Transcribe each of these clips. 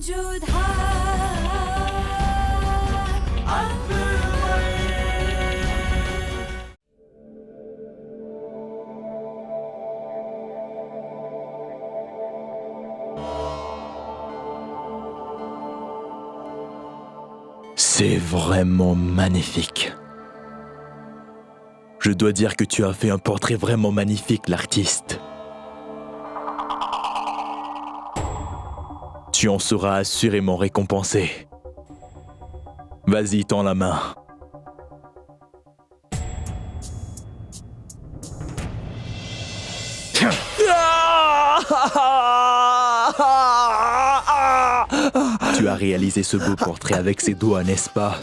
موجود C'est vraiment magnifique. Je dois dire que tu as fait un portrait vraiment magnifique, l'artiste. Tu en seras assurément récompensé. Vas-y, tends la main. Tu as réalisé ce beau portrait avec ses doigts, n'est-ce pas?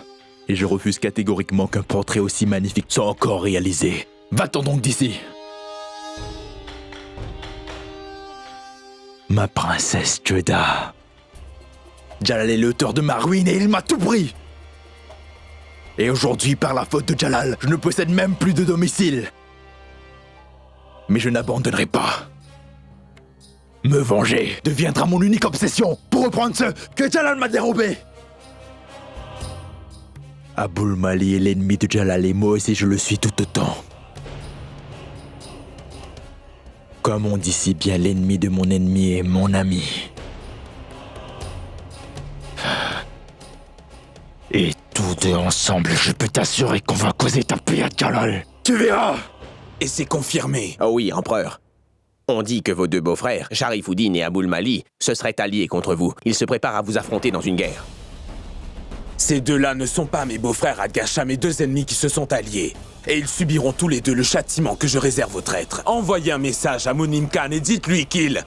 Et je refuse catégoriquement qu'un portrait aussi magnifique soit encore réalisé. Va-t'en donc d'ici! Ma princesse Jeddah. Jalal est l'auteur de ma ruine et il m'a tout pris! Et aujourd'hui, par la faute de Jalal, je ne possède même plus de domicile. Mais je n'abandonnerai pas. Me venger deviendra mon unique obsession pour reprendre ce que Jalal m'a dérobé. Abul Mali est l'ennemi de Jalal et moi aussi je le suis tout autant. Comme on dit si bien, l'ennemi de mon ennemi est mon ami. Et tous deux ensemble, je peux t'assurer qu'on va causer ta paix à Jalal. Tu verras. Et c'est confirmé. Oh oui, empereur. On dit que vos deux beaux-frères, Sharifuddin et Abul Mali, se seraient alliés contre vous. Ils se préparent à vous affronter dans une guerre. Ces deux-là ne sont pas mes beaux-frères Adgasha, mes deux ennemis qui se sont alliés. Et ils subiront tous les deux le châtiment que je réserve aux traîtres. Envoyez un message à Munim Khan et dites-lui qu'il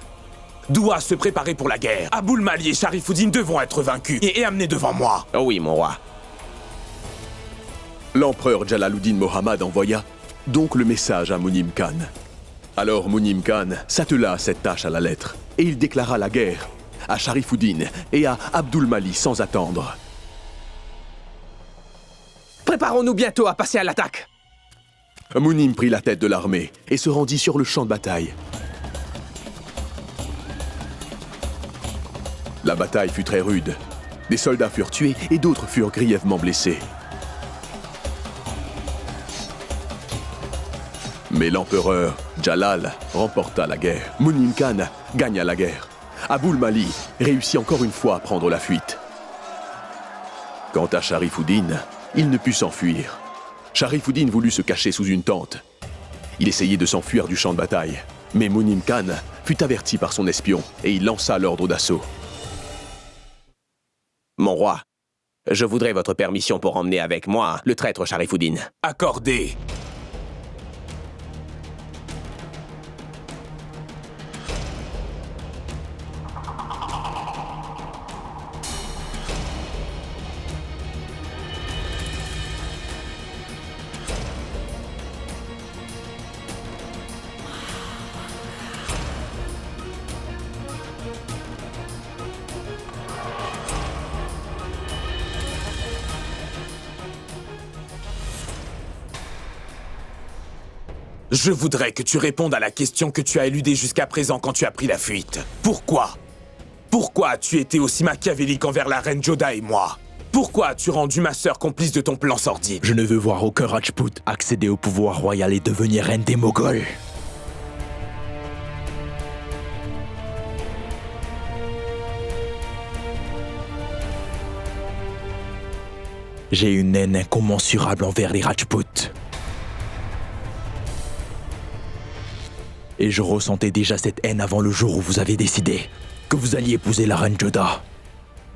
doit se préparer pour la guerre. Abul Mali et Sharifuddin devront être vaincus et amenés devant moi. Oh oui, mon roi. L'empereur Jalaluddin Mohammad envoya donc le message à Munim Khan. Alors Munim Khan s'attela à cette tâche à la lettre, et il déclara la guerre à Sharifuddin et à Abdul Mali sans attendre. Préparons-nous bientôt à passer à l'attaque. Munim prit la tête de l'armée et se rendit sur le champ de bataille. La bataille fut très rude. Des soldats furent tués et d'autres furent grièvement blessés. Mais l'empereur Jalal remporta la guerre. Munim Khan gagna la guerre. Abul Mali réussit encore une fois à prendre la fuite. Quant à Sharifuddin, il ne put s'enfuir. Sharifuddin voulut se cacher sous une tente. Il essayait de s'enfuir du champ de bataille. Mais Munim Khan fut averti par son espion et il lança l'ordre d'assaut. Mon roi, je voudrais votre permission pour emmener avec moi le traître Sharifuddin. Accordé. Je voudrais que tu répondes à la question que tu as éludée jusqu'à présent quand tu as pris la fuite. Pourquoi? Pourquoi as-tu été aussi machiavélique envers la reine Joda et moi? Pourquoi as-tu rendu ma sœur complice de ton plan sordide? Je ne veux voir aucun Rajput accéder au pouvoir royal et devenir reine des Moghols. J'ai une haine incommensurable envers les Rajputs. Et je ressentais déjà cette haine avant le jour où vous avez décidé que vous alliez épouser la reine Joda.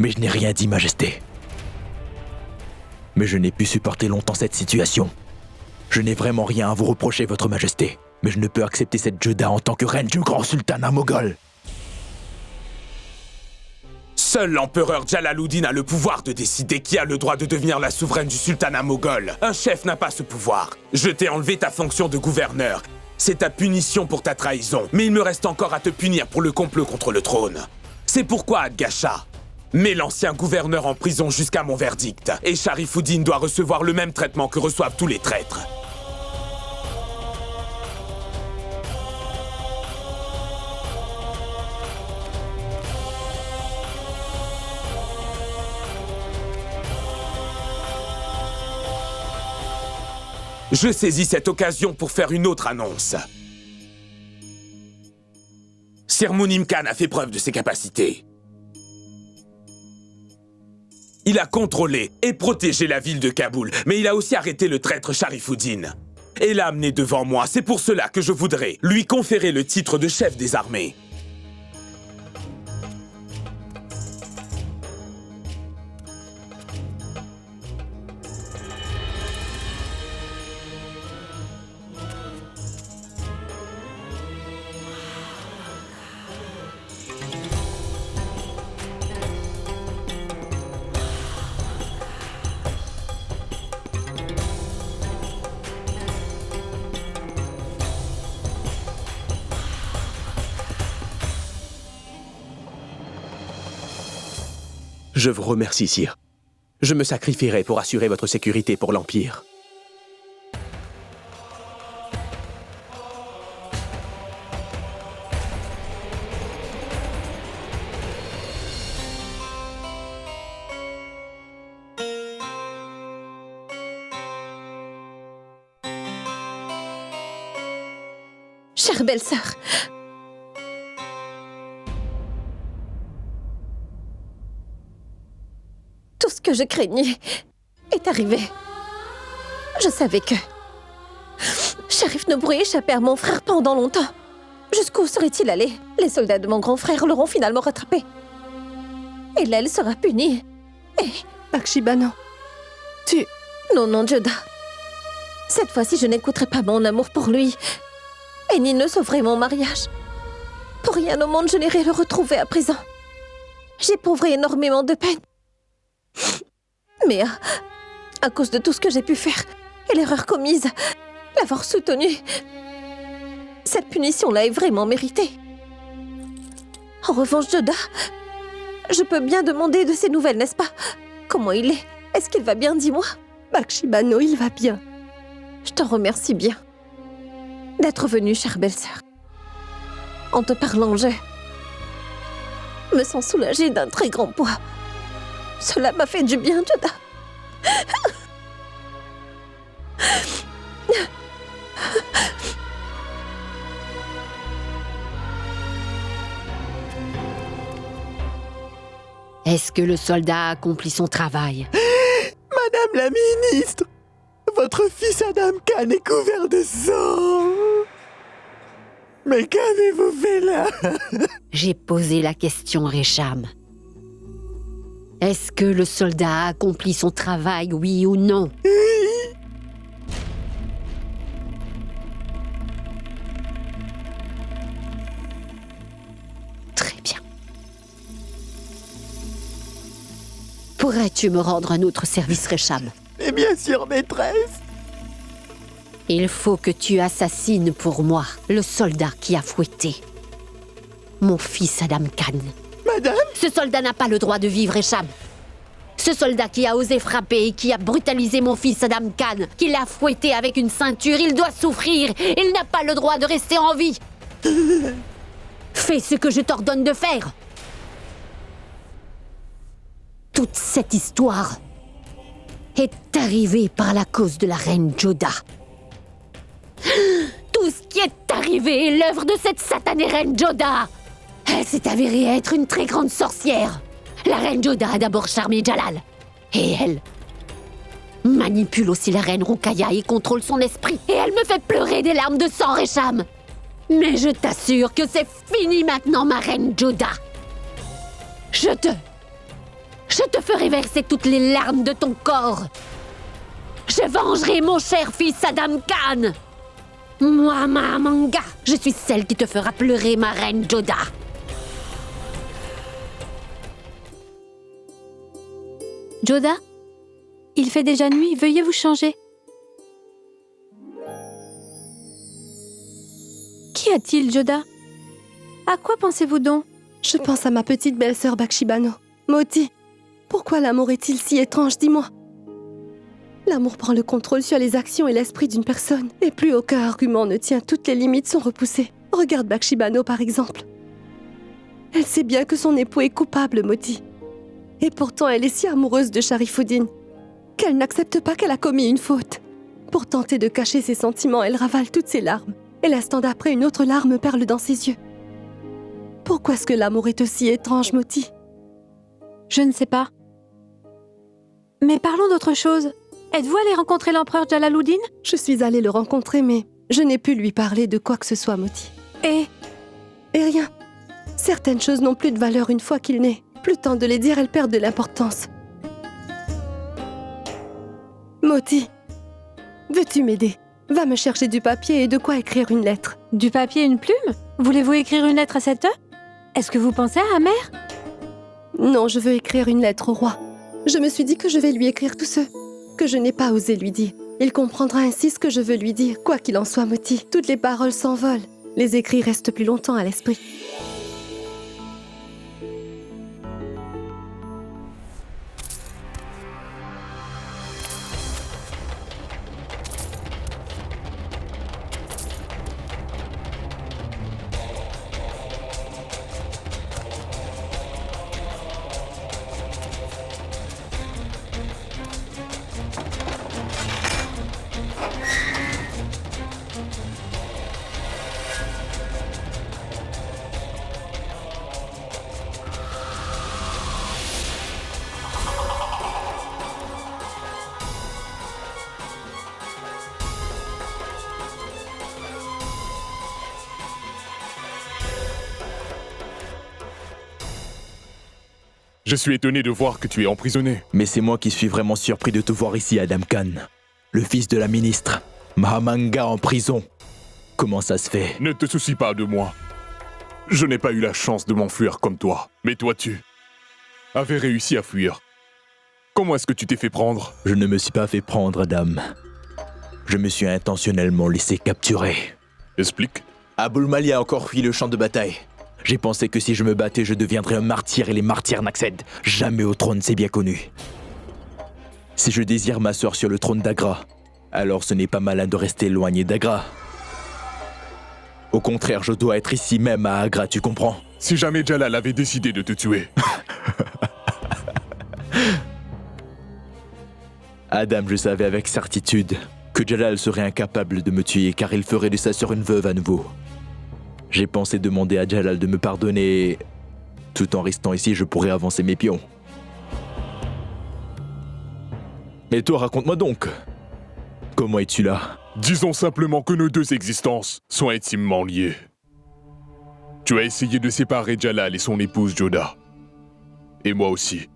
Mais je n'ai rien dit, Majesté. Mais je n'ai pu supporter longtemps cette situation. Je n'ai vraiment rien à vous reprocher, Votre Majesté. Mais je ne peux accepter cette Joda en tant que reine du grand sultanat moghol. Seul l'empereur Jalaluddin a le pouvoir de décider qui a le droit de devenir la souveraine du sultanat moghol. Un chef n'a pas ce pouvoir. Je t'ai enlevé ta fonction de gouverneur. C'est ta punition pour ta trahison. Mais il me reste encore à te punir pour le complot contre le trône. C'est pourquoi, Adgasha, mets l'ancien gouverneur en prison jusqu'à mon verdict. Et Sharifuddin doit recevoir le même traitement que reçoivent tous les traîtres. Je saisis cette occasion pour faire une autre annonce. Sir Munim Khan a fait preuve de ses capacités. Il a contrôlé et protégé la ville de Kaboul, mais il a aussi arrêté le traître Sharifuddin. Et l'a amené devant moi. C'est pour cela que je voudrais lui conférer le titre de chef des armées. Je vous remercie, sire. Je me sacrifierai pour assurer votre sécurité pour l'Empire. Chère belle-sœur, tout ce que je craignais est arrivé. Je savais que Sharif ne pourrait échapper à mon frère pendant longtemps. Jusqu'où serait-il allé? Les soldats de mon grand frère l'auront finalement rattrapé. Et là, elle sera punie. Et... Bakshi Bano, tu... Non, Joda. Cette fois-ci, je n'écouterai pas mon amour pour lui. Et ni ne sauverai mon mariage. Pour rien au monde, je n'irai le retrouver à présent. J'éprouverai énormément de peine. Mais à cause de tout ce que j'ai pu faire et l'erreur commise, l'avoir soutenu, cette punition-là est vraiment méritée. En revanche, Joda, je peux bien demander de ses nouvelles, n'est-ce pas? Comment il est? Est-ce qu'il va bien, dis-moi? Bakshi Bano, il va bien. Je t'en remercie bien d'être venue, chère belle-sœur. En te parlant, je me sens soulagée d'un très grand poids. Cela m'a fait du bien, Joda. Est-ce que le soldat a accompli son travail? Madame la ministre, votre fils Adam Khan est couvert de sang. Mais qu'avez-vous fait là? J'ai posé la question, Resham. Est-ce que le soldat a accompli son travail, oui ou non? Très bien. Pourrais-tu me rendre un autre service, Resham? Mais bien sûr, maîtresse. Il faut que tu assassines pour moi le soldat qui a fouetté mon fils Adam Khan. Madame? Ce soldat n'a pas le droit de vivre, Resham. Ce soldat qui a osé frapper et qui a brutalisé mon fils Adam Khan, qui l'a fouetté avec une ceinture, il doit souffrir. Il n'a pas le droit de rester en vie. Fais ce que je t'ordonne de faire. Toute cette histoire est arrivée par la cause de la reine Joda. Tout ce qui est arrivé est l'œuvre de cette satanée reine Joda. Elle s'est avérée être une très grande sorcière. La reine Joda a d'abord charmé Jalal. Et elle manipule aussi la reine Ruqayya et contrôle son esprit. Et elle me fait pleurer des larmes de sang, Resham. Mais je t'assure que c'est fini maintenant, ma reine Joda. Je te ferai verser toutes les larmes de ton corps. Je vengerai mon cher fils Adam Khan. Moi, Mahamanga, je suis celle qui te fera pleurer, ma reine Joda. Joda, il fait déjà nuit, veuillez vous changer. Qu'y a-t-il, Joda? À quoi pensez-vous donc? Je pense à ma petite belle-sœur Bakshi Bano. Moti, pourquoi l'amour est-il si étrange, dis-moi? L'amour prend le contrôle sur les actions et l'esprit d'une personne. Et plus aucun argument ne tient, toutes les limites sont repoussées. Regarde Bakshi Bano, par exemple. Elle sait bien que son époux est coupable, Moti. Et pourtant, elle est si amoureuse de Sharifuddin qu'elle n'accepte pas qu'elle a commis une faute. Pour tenter de cacher ses sentiments, elle ravale toutes ses larmes. Et l'instant d'après, une autre larme perle dans ses yeux. Pourquoi est-ce que l'amour est aussi étrange, Moti? Je ne sais pas. Mais parlons d'autre chose. Êtes-vous allé rencontrer l'empereur Jalaluddin? Je suis allée le rencontrer, mais je n'ai pu lui parler de quoi que ce soit, Moti. Et rien. Certaines choses n'ont plus de valeur une fois qu'il naît. Plus le temps de les dire, elles perdent de l'importance. Moti, veux-tu m'aider? Va me chercher du papier et de quoi écrire une lettre. du papier et une plume? Voulez-vous écrire une lettre à cette heure? Est-ce que vous pensez à Amer? Non, je veux écrire une lettre au roi. Je me suis dit que je vais lui écrire tout ce que je n'ai pas osé lui dire. Il comprendra ainsi ce que je veux lui dire. Quoi qu'il en soit, Moti, toutes les paroles s'envolent. Les écrits restent plus longtemps à l'esprit. Je suis étonné de voir que tu es emprisonné. Mais c'est moi qui suis vraiment surpris de te voir ici, Adam Khan. Le fils de la ministre. Mahamanga en prison. Comment ça se fait? Ne te soucie pas de moi. Je n'ai pas eu la chance de m'enfuir comme toi. Mais toi, tu avais réussi à fuir. Comment est-ce que tu t'es fait prendre? Je ne me suis pas fait prendre, Adam. Je me suis intentionnellement laissé capturer. Explique. Abul Mali a encore fui le champ de bataille. J'ai pensé que si je me battais, je deviendrais un martyr et les martyrs n'accèdent jamais au trône, c'est bien connu. Si je désire ma sœur sur le trône d'Agra, alors ce n'est pas malin de rester éloigné d'Agra. Au contraire, je dois être ici même à Agra, tu comprends? Si jamais Jalal avait décidé de te tuer. Adam, je savais avec certitude que Jalal serait incapable de me tuer car il ferait de sa sœur une veuve à nouveau. J'ai pensé demander à Jalal de me pardonner. Tout en restant ici, je pourrais avancer mes pions. Mais toi, raconte-moi donc. Comment es-tu là? Disons simplement que nos deux existences sont intimement liées. Tu as essayé de séparer Jalal et son épouse Joda. Et moi aussi.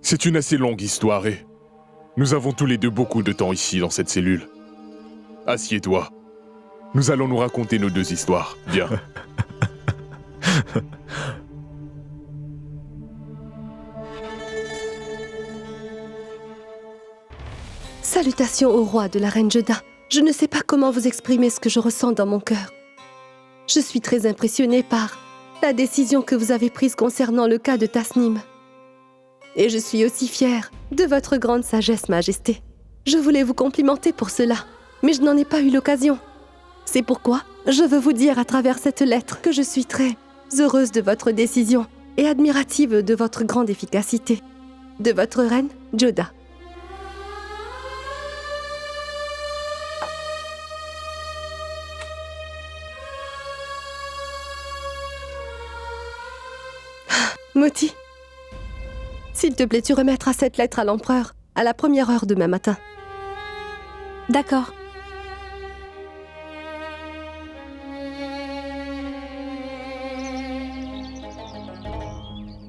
C'est une assez longue histoire et nous avons tous les deux beaucoup de temps ici dans cette cellule. Assieds-toi. Nous allons nous raconter nos deux histoires. Viens. Salutations au roi de la reine Joda. Je ne sais pas comment vous exprimer ce que je ressens dans mon cœur. Je suis très impressionnée par la décision que vous avez prise concernant le cas de Tasnim. Et je suis aussi fière de votre grande sagesse, Majesté. Je voulais vous complimenter pour cela, mais je n'en ai pas eu l'occasion. C'est pourquoi je veux vous dire à travers cette lettre que je suis très heureuse de votre décision et admirative de votre grande efficacité. De votre reine, Joda. Moti, s'il te plaît, tu remettras cette lettre à l'empereur à la première heure demain matin. D'accord.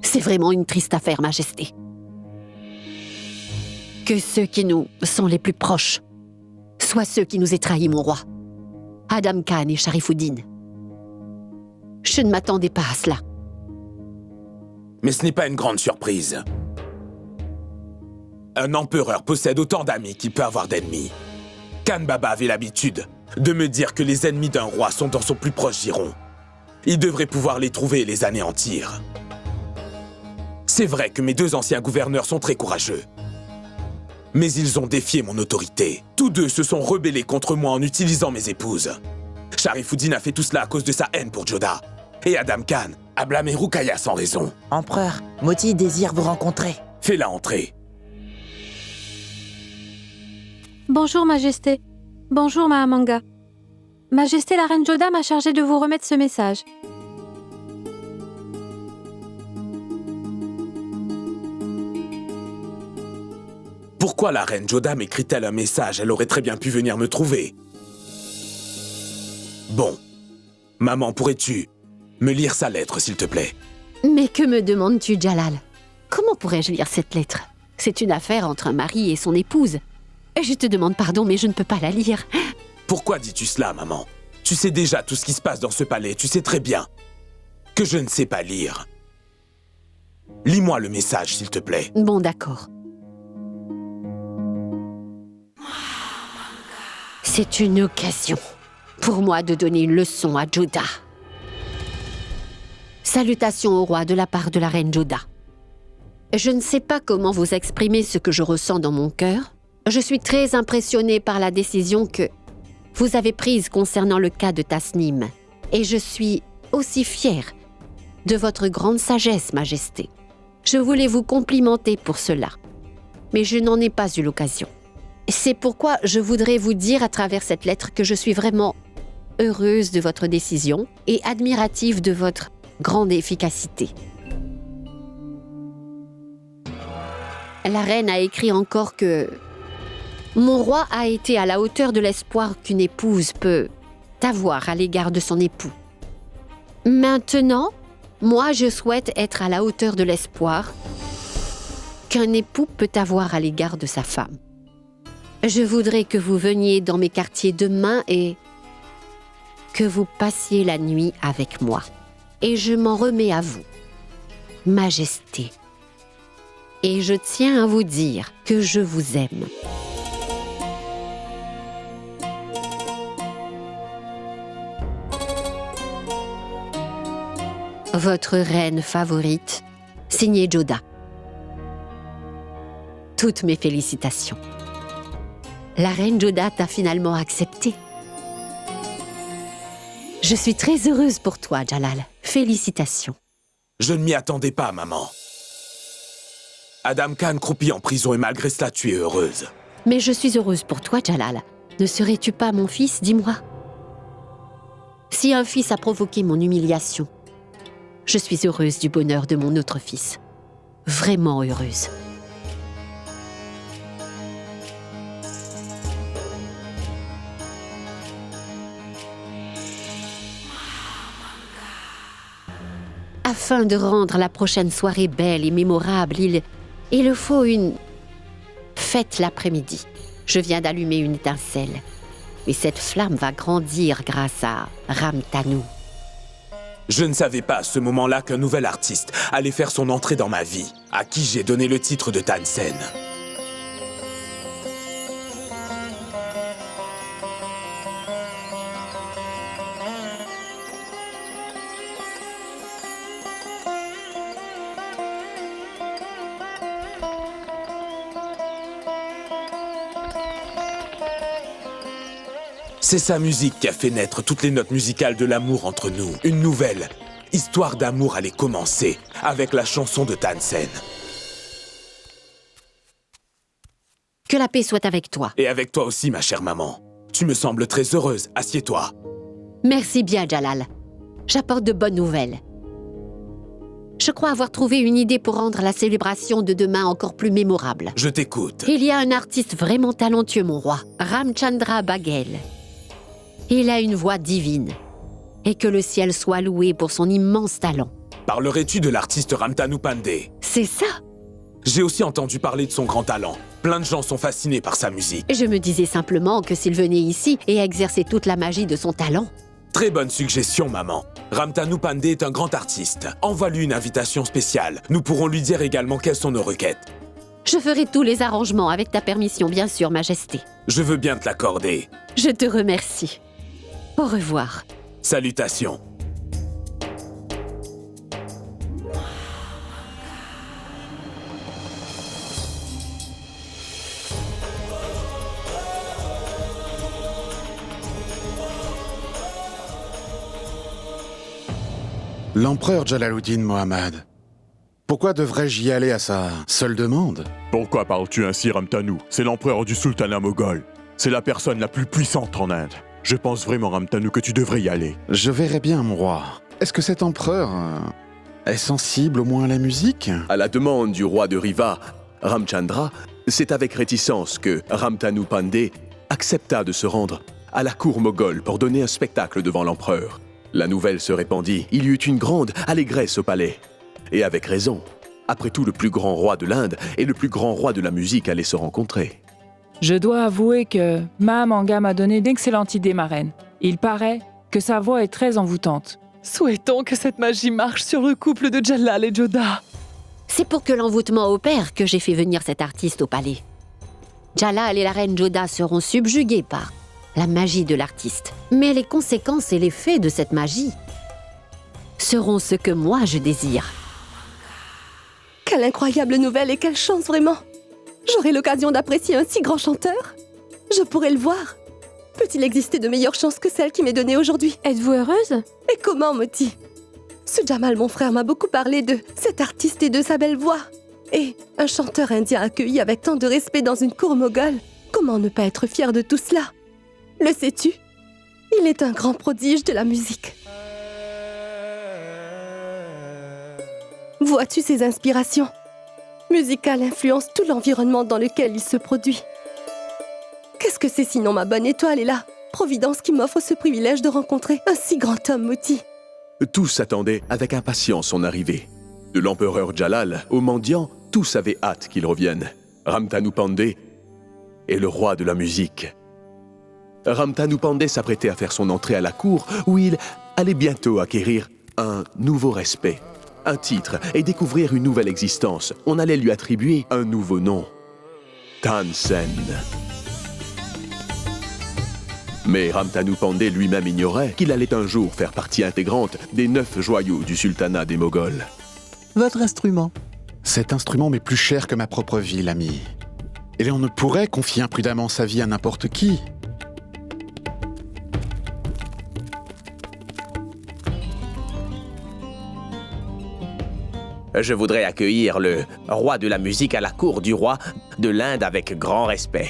C'est vraiment une triste affaire, Majesté. Que ceux qui nous sont les plus proches soient ceux qui nous aient trahis, mon roi. Adam Khan et Sharifuddin. Je ne m'attendais pas à cela. Mais ce n'est pas une grande surprise. Un empereur possède autant d'amis qu'il peut avoir d'ennemis. Khan Baba avait l'habitude de me dire que les ennemis d'un roi sont dans son plus proche giron. Il devrait pouvoir les trouver et les anéantir. C'est vrai que mes deux anciens gouverneurs sont très courageux. Mais ils ont défié mon autorité. Tous deux se sont rebellés contre moi en utilisant mes épouses. Sharifuddin a fait tout cela à cause de sa haine pour Joda. Et Adam Khan a blâmé Ruqaya sans raison. Empereur, Moti désire vous rencontrer. Fais-la entrer. Bonjour, Majesté. Bonjour, Mahamanga. Majesté la reine Joda m'a chargé de vous remettre ce message. Pourquoi la reine Joda m'écrit-elle un message? Elle aurait très bien pu venir me trouver. Bon. Maman, pourrais-tu me lire sa lettre, s'il te plaît? Mais que me demandes-tu, Jalal? Comment pourrais-je lire cette lettre? C'est une affaire entre un mari et son épouse. Je te demande pardon, mais je ne peux pas la lire. Pourquoi dis-tu cela, maman? Tu sais déjà tout ce qui se passe dans ce palais. Tu sais très bien que je ne sais pas lire. Lis-moi le message, s'il te plaît. Bon, d'accord. C'est une occasion pour moi de donner une leçon à Joda. Salutations au roi de la part de la reine Joda. Je ne sais pas comment vous exprimer ce que je ressens dans mon cœur. Je suis très impressionnée par la décision que vous avez prise concernant le cas de Tasnim. Et je suis aussi fière de votre grande sagesse, Majesté. Je voulais vous complimenter pour cela, mais je n'en ai pas eu l'occasion. C'est pourquoi je voudrais vous dire à travers cette lettre que je suis vraiment heureuse de votre décision et admirative de votre grande efficacité. La reine a écrit encore que mon roi a été à la hauteur de l'espoir qu'une épouse peut avoir à l'égard de son époux. Maintenant, moi, je souhaite être à la hauteur de l'espoir qu'un époux peut avoir à l'égard de sa femme. Je voudrais que vous veniez dans mes quartiers demain et que vous passiez la nuit avec moi. Et je m'en remets à vous, Majesté. Et je tiens à vous dire que je vous aime. Votre reine favorite, signée Joda. Toutes mes félicitations. La reine Joda t'a finalement accepté. Je suis très heureuse pour toi, Jalal. Félicitations. Je ne m'y attendais pas, maman. Adam Khan croupit en prison et malgré cela, tu es heureuse. Mais je suis heureuse pour toi, Jalal. Ne serais-tu pas mon fils, dis-moi? Si un fils a provoqué mon humiliation, je suis heureuse du bonheur de mon autre fils. Vraiment heureuse. Afin de rendre la prochaine soirée belle et mémorable, il faut une fête l'après-midi. Je viens d'allumer une étincelle. Et cette flamme va grandir grâce à Ramtanu. Je ne savais pas à ce moment-là qu'un nouvel artiste allait faire son entrée dans ma vie, à qui j'ai donné le titre de Tansen. C'est sa musique qui a fait naître toutes les notes musicales de l'amour entre nous. Une nouvelle histoire d'amour allait commencer avec la chanson de Tansen. Que la paix soit avec toi. Et avec toi aussi, ma chère maman. Tu me sembles très heureuse. Assieds-toi. Merci bien, Jalal. J'apporte de bonnes nouvelles. Je crois avoir trouvé une idée pour rendre la célébration de demain encore plus mémorable. Je t'écoute. Il y a un artiste vraiment talentueux, mon roi, Ramchandra Baghel. Il a une voix divine. Et que le ciel soit loué pour son immense talent. Parlerais-tu de l'artiste Ramtanu Pandey? C'est ça. J'ai aussi entendu parler de son grand talent. Plein de gens sont fascinés par sa musique. Je me disais simplement que s'il venait ici et exerçait toute la magie de son talent. Très bonne suggestion, maman. Ramtanu Pandey est un grand artiste. Envoie-lui une invitation spéciale. Nous pourrons lui dire également quelles sont nos requêtes. Je ferai tous les arrangements avec ta permission, bien sûr, Majesté. Je veux bien te l'accorder. Je te remercie. Au revoir. Salutations. L'empereur Jalaluddin Mohammad. Pourquoi devrais-je y aller à sa seule demande? Pourquoi parles-tu ainsi, Ramtanu? C'est l'empereur du sultanat moghol. C'est la personne la plus puissante en Inde. Je pense vraiment, Ramtanu, que tu devrais y aller. Je verrai bien, mon roi. Est-ce que cet empereur est sensible au moins à la musique? À la demande du roi de Riva, Ramchandra, c'est avec réticence que Ramtanu Pandey accepta de se rendre à la cour moghole pour donner un spectacle devant l'empereur. La nouvelle se répandit, il y eut une grande allégresse au palais. Et avec raison. Après tout, le plus grand roi de l'Inde et le plus grand roi de la musique allaient se rencontrer. Je dois avouer que Mahamanga m'a donné d'excellentes idées, ma reine. Il paraît que sa voix est très envoûtante. Souhaitons que cette magie marche sur le couple de Jalal et Joda. C'est pour que l'envoûtement opère que j'ai fait venir cet artiste au palais. Jalal et la reine Joda seront subjugués par la magie de l'artiste. Mais les conséquences et l'effet de cette magie seront ce que moi je désire. Quelle incroyable nouvelle et quelle chance vraiment! J'aurai l'occasion d'apprécier un si grand chanteur. Je pourrai le voir. Peut-il exister de meilleures chances que celle qui m'est donnée aujourd'hui? Êtes-vous heureuse? Et comment, Moti? Ce Jamal, mon frère, m'a beaucoup parlé de cet artiste et de sa belle voix. Et un chanteur indien accueilli avec tant de respect dans une cour moghole. Comment ne pas être fier de tout cela? Le sais-tu? Il est un grand prodige de la musique. Vois-tu ses inspirations? Musicales influencent tout l'environnement dans lequel il se produit. Qu'est-ce que c'est sinon ma bonne étoile est là? Providence qui m'offre ce privilège de rencontrer un si grand homme, Moti. Tous attendaient avec impatience son arrivée. De l'empereur Jalal au mendiant, tous avaient hâte qu'il revienne. Ramtanu Pandey est le roi de la musique. Ramtanu Pandey s'apprêtait à faire son entrée à la cour où il allait bientôt acquérir un nouveau respect, un titre et découvrir une nouvelle existence. On allait lui attribuer un nouveau nom. Tansen. Mais Ramtanu Pandey lui-même ignorait qu'il allait un jour faire partie intégrante des 9 joyaux du sultanat des Moghols. Votre instrument. Cet instrument m'est plus cher que ma propre vie, l'ami. Et l'on ne pourrait confier imprudemment sa vie à n'importe qui. Je voudrais accueillir le roi de la musique à la cour du roi de l'Inde avec grand respect.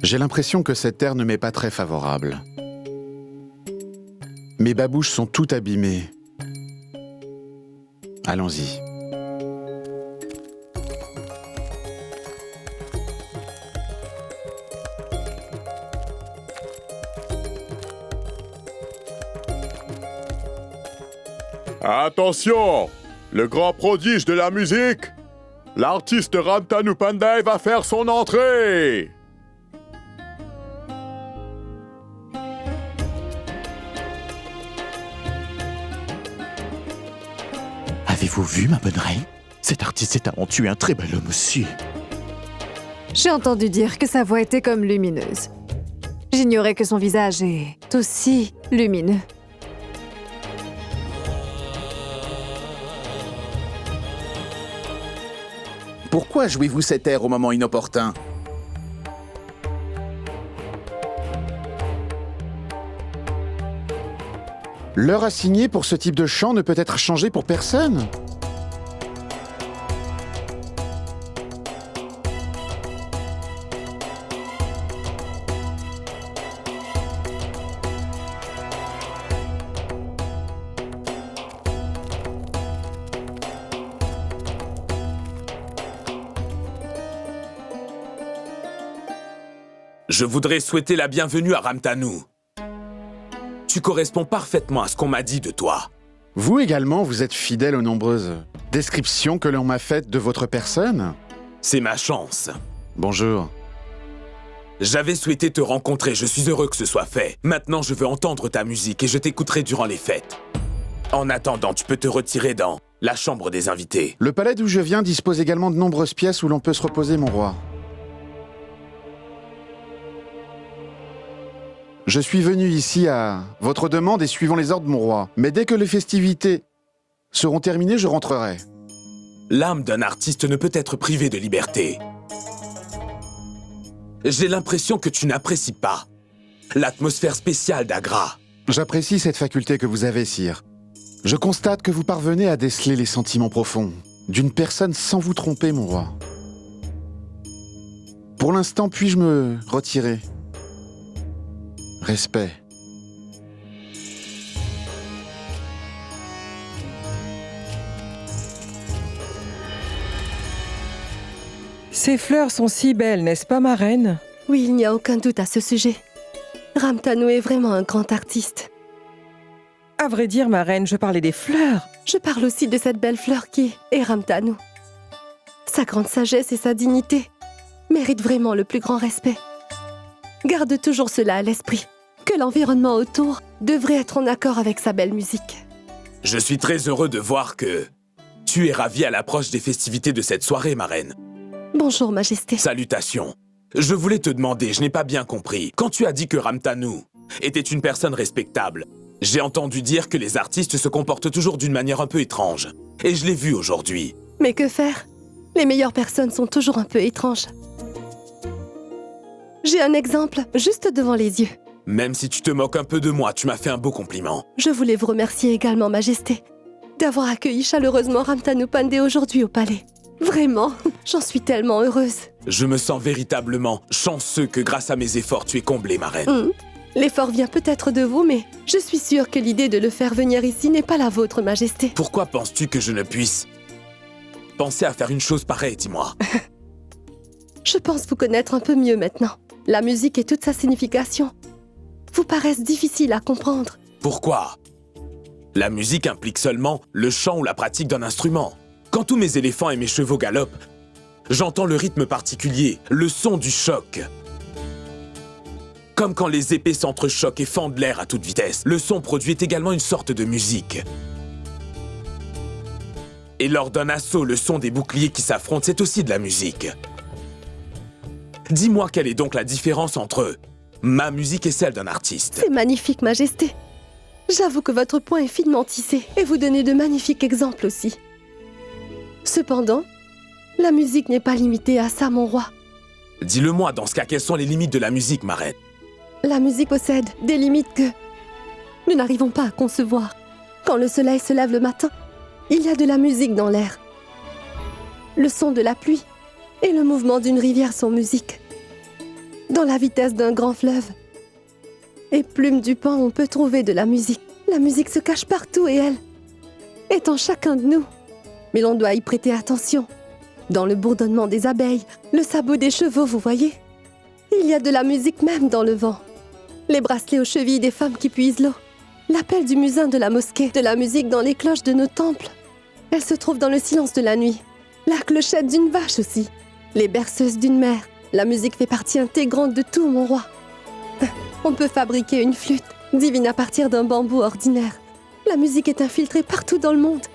J'ai l'impression que cette terre ne m'est pas très favorable. Mes babouches sont toutes abîmées. Allons-y. Attention! Le grand prodige de la musique, l'artiste Ramtanu Pandey va faire son entrée! Avez-vous vu, ma bonne reine? Cet artiste est talentueux, un très bel homme aussi. J'ai entendu dire que sa voix était comme lumineuse. J'ignorais que son visage est aussi lumineux. Pourquoi jouez-vous cet air au moment inopportun? L'heure assignée pour ce type de chant ne peut être changée pour personne. Je voudrais souhaiter la bienvenue à Ramtanu. Tu corresponds parfaitement à ce qu'on m'a dit de toi. Vous également, vous êtes fidèle aux nombreuses descriptions que l'on m'a faites de votre personne. C'est ma chance. Bonjour. J'avais souhaité te rencontrer, je suis heureux que ce soit fait. Maintenant, je veux entendre ta musique et je t'écouterai durant les fêtes. En attendant, tu peux te retirer dans la chambre des invités. Le palais d'où je viens dispose également de nombreuses pièces où l'on peut se reposer, mon roi. Je suis venu ici à votre demande et suivant les ordres de mon roi. Mais dès que les festivités seront terminées, je rentrerai. L'âme d'un artiste ne peut être privée de liberté. J'ai l'impression que tu n'apprécies pas l'atmosphère spéciale d'Agra. J'apprécie cette faculté que vous avez, sire. Je constate que vous parvenez à déceler les sentiments profonds d'une personne sans vous tromper, mon roi. Pour l'instant, puis-je me retirer ? Respect. Ces fleurs sont si belles, n'est-ce pas, ma reine? Oui, il n'y a aucun doute à ce sujet. Ramtanu est vraiment un grand artiste. À vrai dire, ma reine, je parlais des fleurs. Je parle aussi de cette belle fleur qui est Ramtanu. Sa grande sagesse et sa dignité méritent vraiment le plus grand respect. Garde toujours cela à l'esprit, que l'environnement autour devrait être en accord avec sa belle musique. Je suis très heureux de voir que tu es ravie à l'approche des festivités de cette soirée, ma reine. Bonjour, Majesté. Salutations. Je voulais te demander, je n'ai pas bien compris. Quand tu as dit que Ramtanu était une personne respectable, j'ai entendu dire que les artistes se comportent toujours d'une manière un peu étrange. Et je l'ai vu aujourd'hui. Mais que faire? Les meilleures personnes sont toujours un peu étranges. J'ai un exemple juste devant les yeux. Même si tu te moques un peu de moi, tu m'as fait un beau compliment. Je voulais vous remercier également, Majesté, d'avoir accueilli chaleureusement Ramtanu Pandey aujourd'hui au palais. Vraiment, j'en suis tellement heureuse. Je me sens véritablement chanceux que grâce à mes efforts, tu aies comblé ma reine. L'effort vient peut-être de vous, mais je suis sûre que l'idée de le faire venir ici n'est pas la vôtre, Majesté. Pourquoi penses-tu que je ne puisse penser à faire une chose pareille, dis-moi? Je pense vous connaître un peu mieux maintenant. La musique et toute sa signification vous paraissent difficiles à comprendre. Pourquoi? La musique implique seulement le chant ou la pratique d'un instrument. Quand tous mes éléphants et mes chevaux galopent, j'entends le rythme particulier, le son du choc. Comme quand les épées s'entrechoquent et fendent l'air à toute vitesse, le son produit également une sorte de musique. Et lors d'un assaut, le son des boucliers qui s'affrontent, c'est aussi de la musique. Dis-moi quelle est donc la différence entre ma musique et celle d'un artiste? C'est magnifique, Majesté. J'avoue que votre point est finement tissé et vous donnez de magnifiques exemples aussi. Cependant, la musique n'est pas limitée à ça, mon roi. Dis-le-moi, dans ce cas, quelles sont les limites de la musique, ma reine? La musique possède des limites que nous n'arrivons pas à concevoir. Quand le soleil se lève le matin, il y a de la musique dans l'air. Le son de la pluie et le mouvement d'une rivière sont musique. Dans la vitesse d'un grand fleuve et plume du pan, on peut trouver de la musique. La musique se cache partout et elle est en chacun de nous. Mais l'on doit y prêter attention. Dans le bourdonnement des abeilles, le sabot des chevaux, vous voyez? Il y a de la musique même dans le vent. Les bracelets aux chevilles des femmes qui puisent l'eau. L'appel du muezzin de la mosquée. De la musique dans les cloches de nos temples. Elle se trouve dans le silence de la nuit. La clochette d'une vache aussi. Les berceuses d'une mère. La musique fait partie intégrante de tout, mon roi. On peut fabriquer une flûte divine à partir d'un bambou ordinaire. La musique est infiltrée partout dans le monde,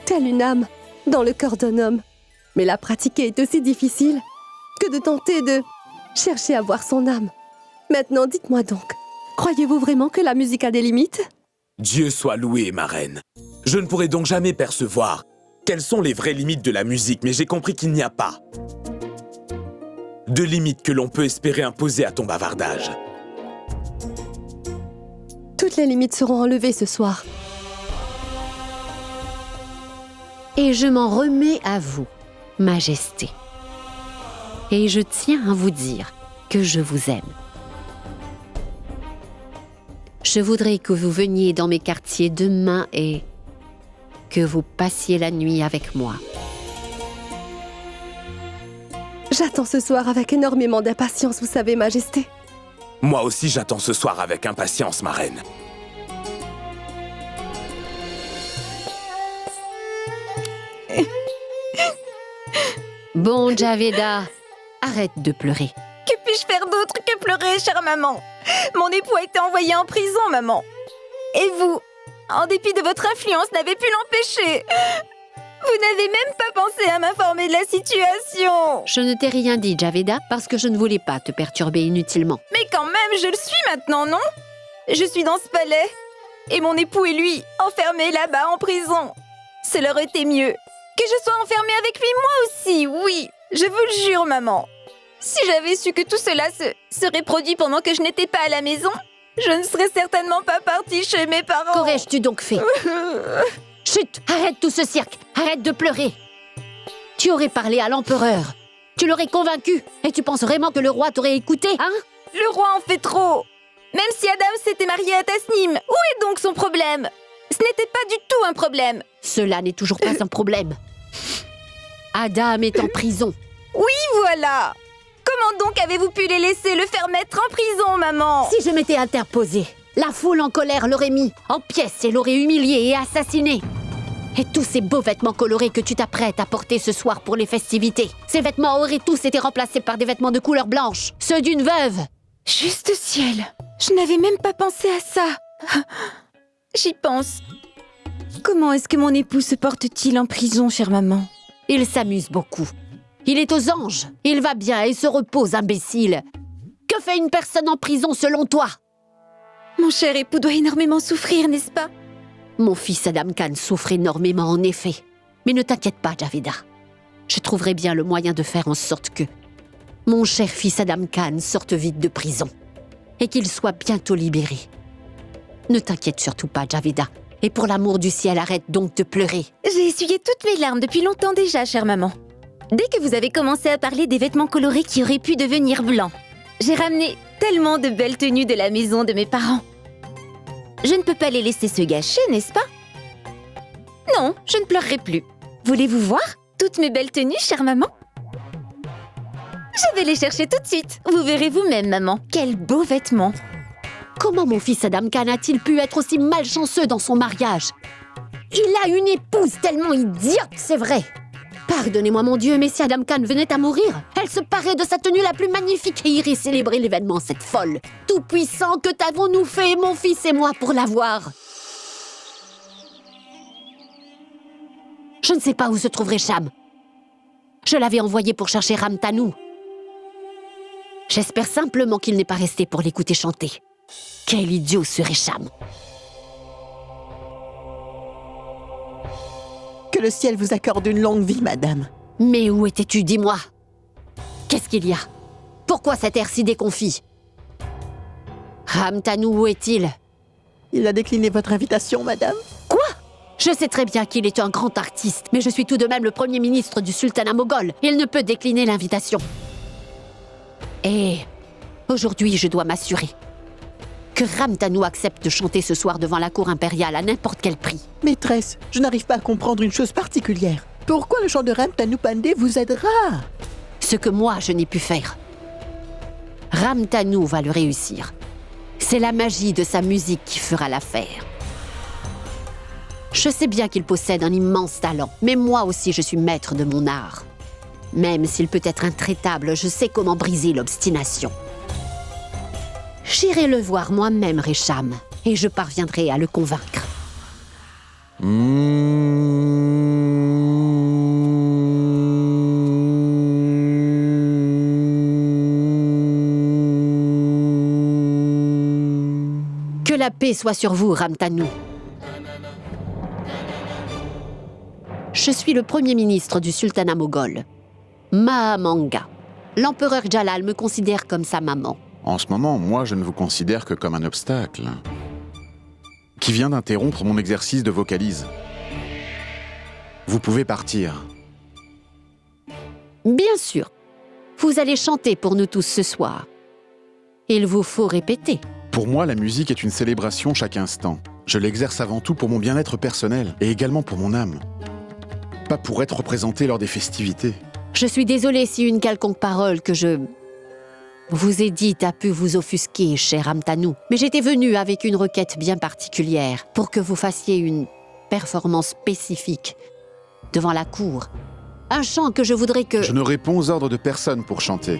telle une âme dans le corps d'un homme. Mais la pratiquer est aussi difficile que de tenter de chercher à voir son âme. Maintenant, dites-moi donc, croyez-vous vraiment que la musique a des limites? Dieu soit loué, ma reine. Je ne pourrai donc jamais percevoir quelles sont les vraies limites de la musique, mais j'ai compris qu'il n'y a pas de limites que l'on peut espérer imposer à ton bavardage. Toutes les limites seront enlevées ce soir. Et je m'en remets à vous, Majesté. Et je tiens à vous dire que je vous aime. Je voudrais que vous veniez dans mes quartiers demain et que vous passiez la nuit avec moi. J'attends ce soir avec énormément d'impatience, vous savez, Majesté. Moi aussi, j'attends ce soir avec impatience, ma reine. Bon, Javeda, arrête de pleurer. Que puis-je faire d'autre que pleurer, chère maman? Mon époux a été envoyé en prison, maman. Et vous, en dépit de votre influence, n'avez pu l'empêcher. Vous n'avez même pas pensé à m'informer de la situation. Je ne t'ai rien dit, Javeda, parce que je ne voulais pas te perturber inutilement. Mais quand même, je le suis maintenant, non? Je suis dans ce palais. Et mon époux et lui, enfermés là-bas en prison. Cela aurait été mieux que je sois enfermée avec lui, moi aussi, oui. Je vous le jure, maman. Si j'avais su que tout cela serait produit pendant que je n'étais pas à la maison, je ne serais certainement pas partie chez mes parents. Qu'aurais-je donc fait? Chut! Arrête tout ce cirque! Arrête de pleurer! Tu aurais parlé à l'empereur. Tu l'aurais convaincu. Et tu penses vraiment que le roi t'aurait écouté, hein? Le roi en fait trop. Même si Adam s'était marié à Tasnim, où est donc son problème? Ce n'était pas du tout un problème. Cela n'est toujours pas un problème. Adam est en prison. Oui, voilà. Comment donc avez-vous pu les laisser le faire mettre en prison, maman? Si je m'étais interposée, la foule en colère l'aurait mis en pièces et l'aurait humilié et assassiné. Et tous ces beaux vêtements colorés que tu t'apprêtes à porter ce soir pour les festivités, ces vêtements auraient tous été remplacés par des vêtements de couleur blanche, ceux d'une veuve. Juste ciel, je n'avais même pas pensé à ça. J'y pense. Comment est-ce que mon époux se porte-t-il en prison, chère maman? Il s'amuse beaucoup. Il est aux anges. Il va bien et se repose, imbécile. Que fait une personne en prison selon toi? Mon cher époux doit énormément souffrir, n'est-ce pas? Mon fils Adam Khan souffre énormément, en effet. Mais ne t'inquiète pas, Javeda. Je trouverai bien le moyen de faire en sorte que mon cher fils Adam Khan sorte vite de prison et qu'il soit bientôt libéré. Ne t'inquiète surtout pas, Javeda. Et pour l'amour du ciel, arrête donc de pleurer. J'ai essuyé toutes mes larmes depuis longtemps déjà, chère maman. Dès que vous avez commencé à parler des vêtements colorés qui auraient pu devenir blancs, j'ai ramené tellement de belles tenues de la maison de mes parents. Je ne peux pas les laisser se gâcher, n'est-ce pas? Non, je ne pleurerai plus. Voulez-vous voir toutes mes belles tenues, chère maman? Je vais les chercher tout de suite. Vous verrez vous-même, maman. Quels beaux vêtements. Comment mon fils Adam Khan a-t-il pu être aussi malchanceux dans son mariage? Il a une épouse tellement idiote, c'est vrai. Pardonnez-moi, mon Dieu, mais si Adam Khan venait à mourir, elle se parait de sa tenue la plus magnifique et irait célébrer l'événement, cette folle. Tout-puissant, que t'avons-nous fait, mon fils et moi, pour l'avoir? Je ne sais pas où se trouve Récham. Je l'avais envoyé pour chercher Ramtanou. J'espère simplement qu'il n'est pas resté pour l'écouter chanter. Quel idiot ce Récham! Que le ciel vous accorde une longue vie, madame. Mais où étais-tu, dis-moi? Qu'est-ce qu'il y a? Pourquoi cet air si déconfit? Ramtanou, où est-il? Il a décliné votre invitation, madame. Quoi? Je sais très bien qu'il est un grand artiste, mais je suis tout de même le premier ministre du sultanat moghol. Il ne peut décliner l'invitation. Et aujourd'hui, je dois m'assurer que Ramtanou accepte de chanter ce soir devant la cour impériale à n'importe quel prix. Maîtresse, je n'arrive pas à comprendre une chose particulière. Pourquoi le chant de Ramtanou Pandey vous aidera? Ce que moi, je n'ai pu faire. Ramtanou va le réussir. C'est la magie de sa musique qui fera l'affaire. Je sais bien qu'il possède un immense talent, mais moi aussi je suis maître de mon art. Même s'il peut être intraitable, je sais comment briser l'obstination. J'irai le voir moi-même, Récham, et je parviendrai à le convaincre. Que la paix soit sur vous, Ramtanou. Je suis le premier ministre du sultanat moghol, Mahamanga. L'empereur Jalal me considère comme sa maman. En ce moment, moi, je ne vous considère que comme un obstacle. qui vient d'interrompre mon exercice de vocalise. Vous pouvez partir. Bien sûr. Vous allez chanter pour nous tous ce soir. Il vous faut répéter. Pour moi, la musique est une célébration chaque instant. Je l'exerce avant tout pour mon bien-être personnel et également pour mon âme. Pas pour être représenté lors des festivités. Je suis désolée si une quelconque parole que je vous ai dite a pu vous offusquer, cher Amtanou. Mais j'étais venue avec une requête bien particulière pour que vous fassiez une performance spécifique devant la cour. Un chant que je voudrais que... Je ne réponds aux ordres de personne pour chanter.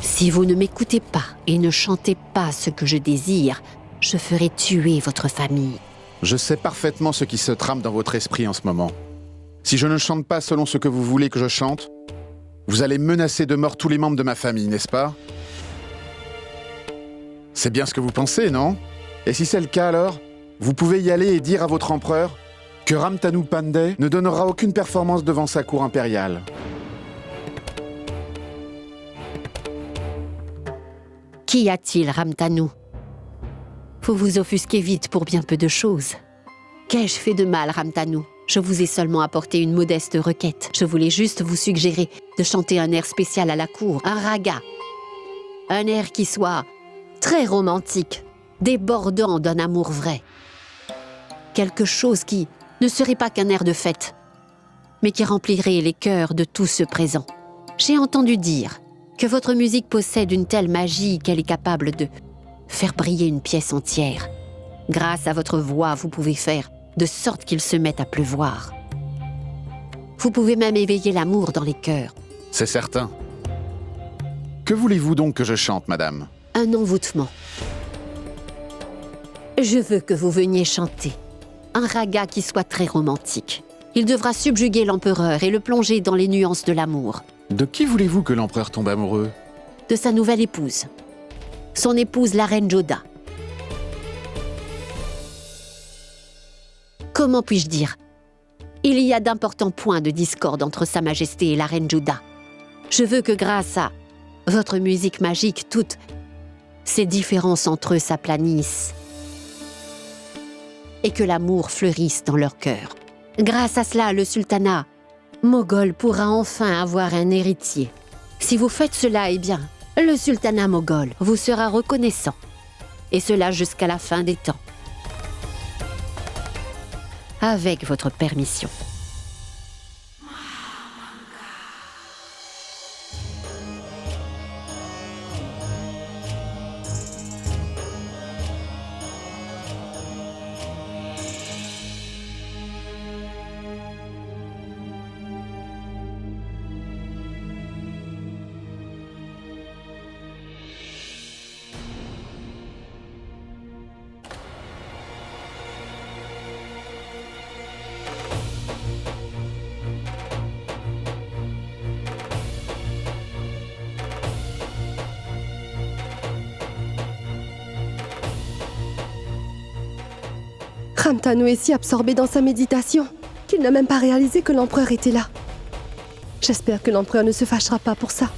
Si vous ne m'écoutez pas et ne chantez pas ce que je désire, je ferai tuer votre famille. Je sais parfaitement ce qui se trame dans votre esprit en ce moment. Si je ne chante pas selon ce que vous voulez que je chante, vous allez menacer de mort tous les membres de ma famille, n'est-ce pas? C'est bien ce que vous pensez, non? Et si c'est le cas alors, vous pouvez y aller et dire à votre empereur que Ramtanu Pandey ne donnera aucune performance devant sa cour impériale. Qu'y a-t-il, Ramtanu? Vous vous offusquez vite pour bien peu de choses. Qu'ai-je fait de mal, Ramtanu? Je vous ai seulement apporté une modeste requête. Je voulais juste vous suggérer de chanter un air spécial à la cour, un raga. Un air qui soit très romantique, débordant d'un amour vrai. Quelque chose qui ne serait pas qu'un air de fête, mais qui remplirait les cœurs de tous ceux présents. J'ai entendu dire que votre musique possède une telle magie qu'elle est capable de faire briller une pièce entière. Grâce à votre voix, vous pouvez faire de sorte qu'il se mette à pleuvoir. Vous pouvez même éveiller l'amour dans les cœurs. C'est certain. Que voulez-vous donc que je chante, madame? Un envoûtement. Je veux que vous veniez chanter un raga qui soit très romantique. Il devra subjuguer l'empereur et le plonger dans les nuances de l'amour. De qui voulez-vous que l'empereur tombe amoureux? De sa nouvelle épouse. Son épouse, la reine Joda. Comment puis-je dire? Il y a d'importants points de discorde entre Sa Majesté et la reine Joda. Je veux que grâce à votre musique magique, toutes ces différences entre eux s'aplanissent et que l'amour fleurisse dans leur cœur. Grâce à cela, le sultanat moghol pourra enfin avoir un héritier. Si vous faites cela, eh bien, le sultanat moghol vous sera reconnaissant. Et cela jusqu'à la fin des temps. Avec votre permission. Ramtanu est si absorbé dans sa méditation qu'il n'a même pas réalisé que l'empereur était là. J'espère que l'empereur ne se fâchera pas pour ça.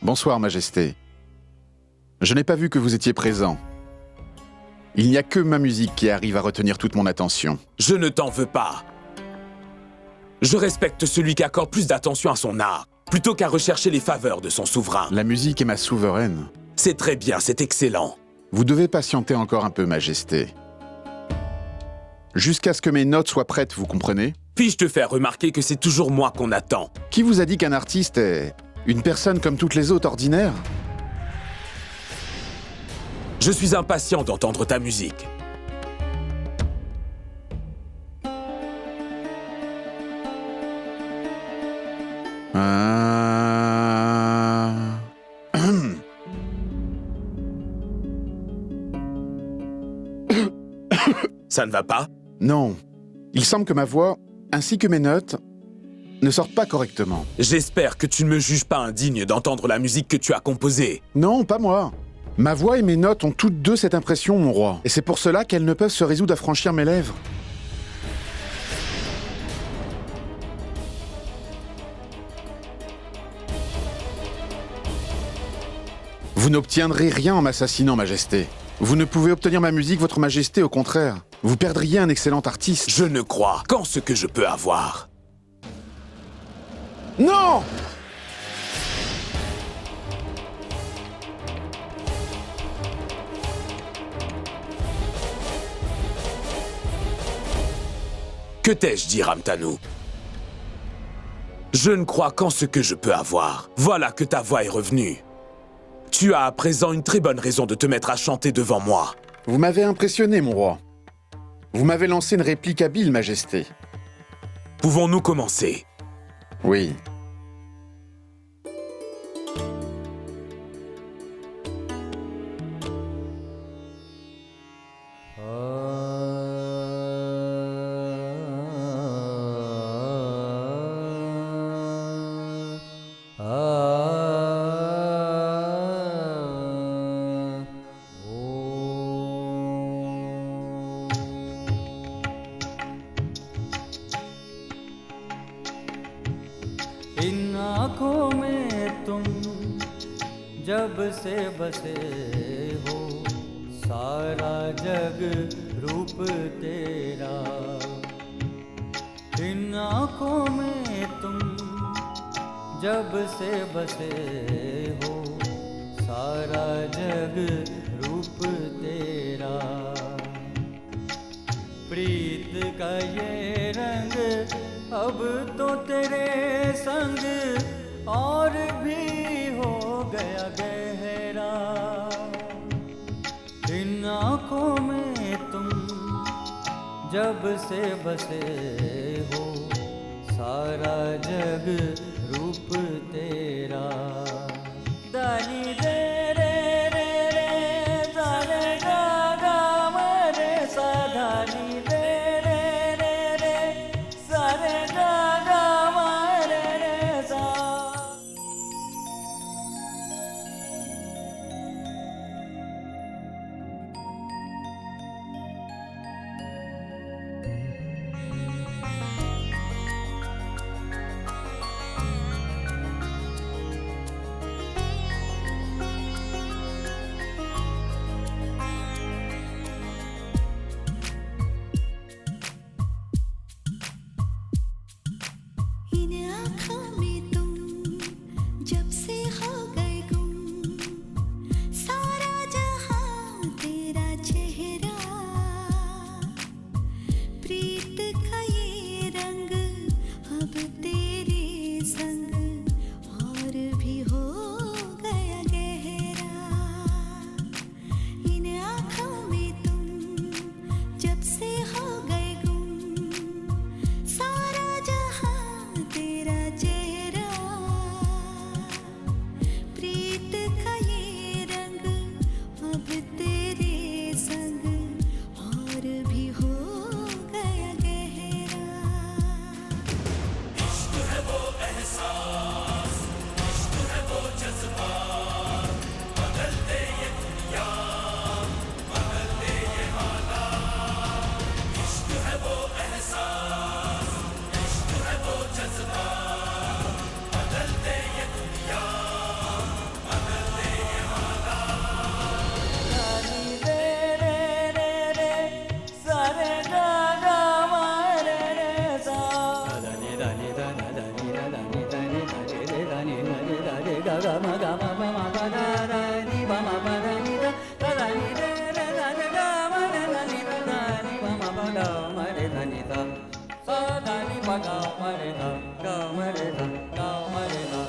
Bonsoir, Majesté. Je n'ai pas vu que vous étiez présent. Il n'y a que ma musique qui arrive à retenir toute mon attention. Je ne t'en veux pas. Je respecte celui qui accorde plus d'attention à son art, plutôt qu'à rechercher les faveurs de son souverain. La musique est ma souveraine. C'est très bien, c'est excellent. Vous devez patienter encore un peu, Majesté. Jusqu'à ce que mes notes soient prêtes, vous comprenez? Puis-je te faire remarquer que c'est toujours moi qu'on attend? Qui vous a dit qu'un artiste est une personne comme toutes les autres ordinaires? Je suis impatient d'entendre ta musique. Ça ne va pas? Non. Il semble que ma voix, ainsi que mes notes, ne sortent pas correctement. J'espère que tu ne me juges pas indigne d'entendre la musique que tu as composée. Non, pas moi. Ma voix et mes notes ont toutes deux cette impression, mon roi. Et c'est pour cela qu'elles ne peuvent se résoudre à franchir mes lèvres. Vous n'obtiendrez rien en m'assassinant, Majesté. Vous ne pouvez obtenir ma musique, Votre Majesté, au contraire. Vous perdriez un excellent artiste. Je ne crois qu'en ce que je peux avoir. Non! Que t'ai-je dit, Ramtanu? Je ne crois qu'en ce que je peux avoir. Voilà que ta voix est revenue. Tu as à présent une très bonne raison de te mettre à chanter devant moi. Vous m'avez impressionné, mon roi. Vous m'avez lancé une réplique habile, Majesté. Pouvons-nous commencer? Oui. इन आँखों में तुम जब से बसे हो, सारा जग रूप तेरा। इन आँखों में तुम जब से बसे हो, सारा जग रूप तेरा। प्रीत का ये रंग अब तो तेरे संग और भी हो गया गहरा। इन आँखों में तुम जब से बसे हो, सारा जग रूप तेरा। दानी रे रे रे रे सा रे गा गा म रे सा, दानी रे रे रे रे सा रे गा गा म रे रे सा। इन आँखों में तुम जब से हो गए गुम, सारा जहां तेरा चेहरा। प्रीत का ये रंग अब तेरे संग और भी हो गया गहरा। इन आँखों में तुम जब से हो गए गुम, सारा जहां तेरा चेहरा। प्रीत का ये रंग अब तेरे संग और भी हो गया गहरा। इश्क है वो एहसास, इश्क है वो जज्बात, बदल दे ये दुनिया, बदल दे ये हालात। इश्क है वो एहसास, इश्क है वो जज्बात, बदल दे ये दुनिया, बदल दे ये हालात। दानी रे रे रे रे सा रे गा गा म रे रे सा। दानी दानी दाना दानी दानी दानी दानी रे दानी दानी दानी गा गा म प दा दा नी ब म प दा नी दा दानी रे रे दानी गा म रे दानी दानी ब म प दा म रे दानी दा सा दानी ब गा म रे दा गा म रे दा गा म रे दा।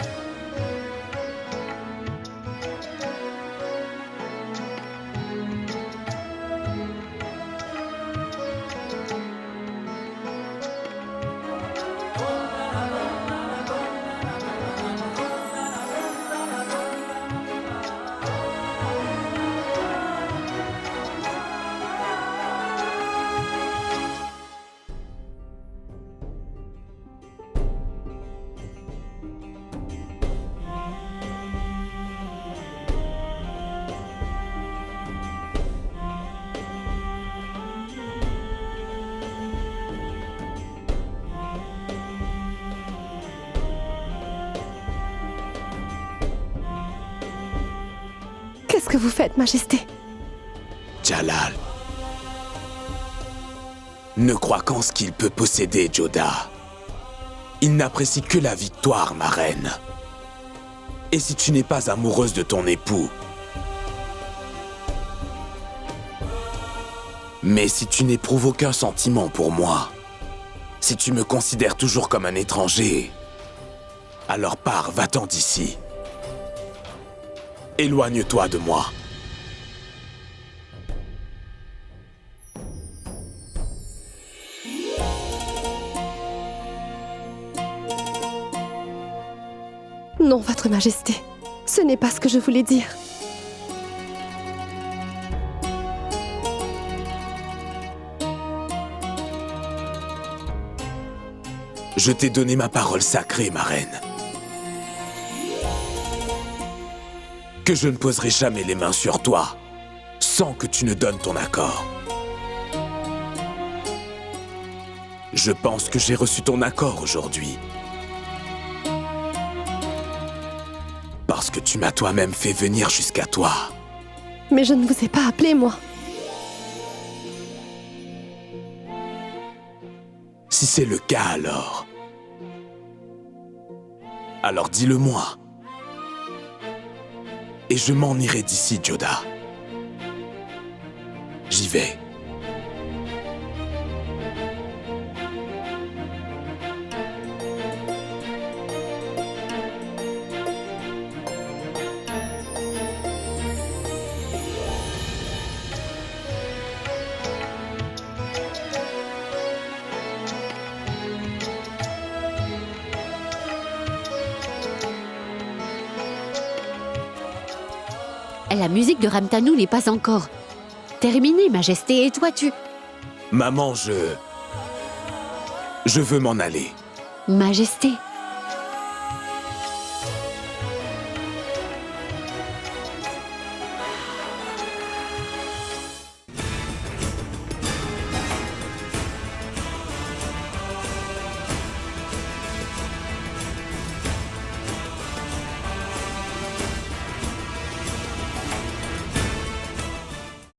Qu'est-ce que vous faites, Majesté? Jalal ne croit qu'en ce qu'il peut posséder, Joda. Il n'apprécie que la victoire, ma reine. Et si tu n'es pas amoureuse de ton époux, mais si tu n'éprouves aucun sentiment pour moi, si tu me considères toujours comme un étranger, alors pars, va-t'en d'ici. Éloigne-toi de moi. Non, Votre Majesté. Ce n'est pas ce que je voulais dire. Je t'ai donné ma parole sacrée, ma reine. Que je ne poserai jamais les mains sur toi sans que tu ne donnes ton accord. Je pense que j'ai reçu ton accord aujourd'hui. Parce que tu m'as toi-même fait venir jusqu'à toi. Mais je ne vous ai pas appelé, moi. Si c'est le cas, alors dis-le-moi. Et je m'en irai d'ici, Joda. J'y vais. La musique de Ramtanu n'est pas encore terminée, Majesté, et toi tu... Maman, je veux m'en aller. Majesté,